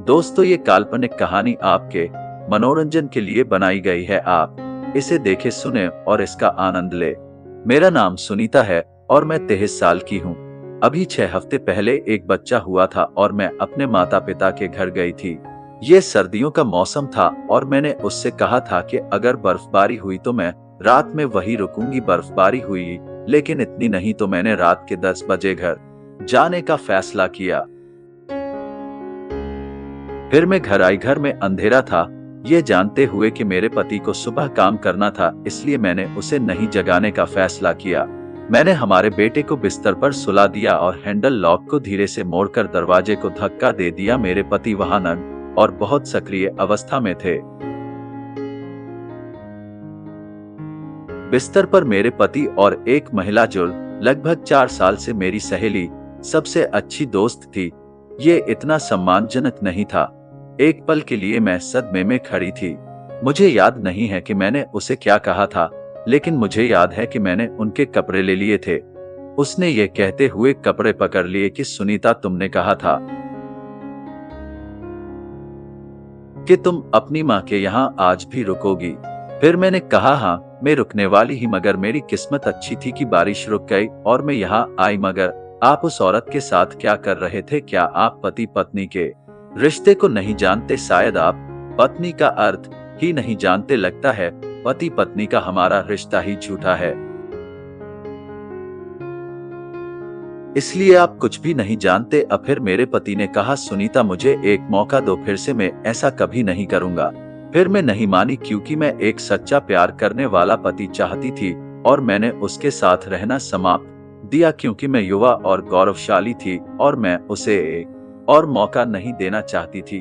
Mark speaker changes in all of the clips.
Speaker 1: दोस्तों, ये काल्पनिक कहानी आपके मनोरंजन के लिए बनाई गई है। आप इसे देखें, सुने और इसका आनंद ले। मेरा नाम सुनीता है और मैं 23 साल की हूँ। अभी 6 हफ्ते पहले एक बच्चा हुआ था और मैं अपने माता पिता के घर गई थी। ये सर्दियों का मौसम था और मैंने उससे कहा था कि अगर बर्फबारी हुई तो मैं रात में वहीं रुकूंगी। बर्फबारी हुई, लेकिन इतनी नहीं तो मैंने रात के 10 बजे घर जाने का फैसला किया। फिर मैं घर आई। घर में अंधेरा था, ये जानते हुए कि मेरे पति को सुबह काम करना था, इसलिए मैंने उसे नहीं जगाने का फैसला किया। मैंने हमारे बेटे को बिस्तर पर सुला दिया और हैंडल लॉक को धीरे से मोड़कर दरवाजे को धक्का दे दिया। मेरे पति वहां नंगे और बहुत सक्रिय अवस्था में थे। बिस्तर पर मेरे पति और एक महिला जो लगभग 4 साल से मेरी सहेली, सबसे अच्छी दोस्त थी। ये इतना सम्मानजनक नहीं था। एक पल के लिए मैं सदमे में खड़ी थी। मुझे याद नहीं है कि मैंने उसे क्या कहा था, लेकिन मुझे याद है कि मैंने उनके कपड़े ले लिए थे। उसने ये कहते हुए कपड़े पकड़ लिए कि सुनीता, तुमने कहा था कि तुम अपनी माँ के यहाँ आज भी रुकोगी। फिर मैंने कहा, हाँ, मैं रुकने वाली ही, मगर मेरी किस्मत अच्छी थी कि बारिश रुक गई और मैं यहाँ आई। मगर आप उस औरत के साथ क्या कर रहे थे? क्या आप पति पत्नी के रिश्ते को नहीं जानते? शायद आप पत्नी का अर्थ ही नहीं जानते। लगता है पति पत्नी का हमारा रिश्ता ही झूठा है, इसलिए आप कुछ भी नहीं जानते। अब फिर मेरे पति ने कहा, सुनीता, मुझे एक मौका दो, फिर से मैं ऐसा कभी नहीं करूंगा। फिर मैं नहीं मानी, क्योंकि मैं एक सच्चा प्यार करने वाला पति चाहती थी और मैंने उसके साथ रहना समाप्त दिया, क्योंकि मैं युवा और गौरवशाली थी और मैं उसे एक और मौका नहीं देना चाहती थी।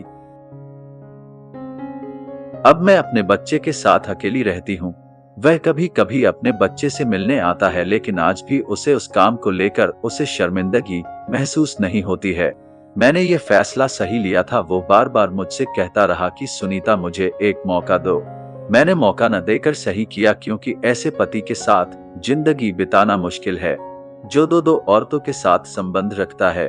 Speaker 1: अब मैं अपने बच्चे के साथ अकेली रहती हूँ। वह कभी कभी अपने बच्चे से मिलने आता है, लेकिन आज भी उसे उस काम को लेकर उसे शर्मिंदगी महसूस नहीं होती है। मैंने ये फैसला सही लिया था। वो बार बार मुझसे कहता रहा कि सुनीता, मुझे एक मौका दो। मैंने मौका न देकर सही किया, क्योंकि ऐसे पति के साथ जिंदगी बिताना मुश्किल है जो दो औरतों के साथ संबंध रखता है।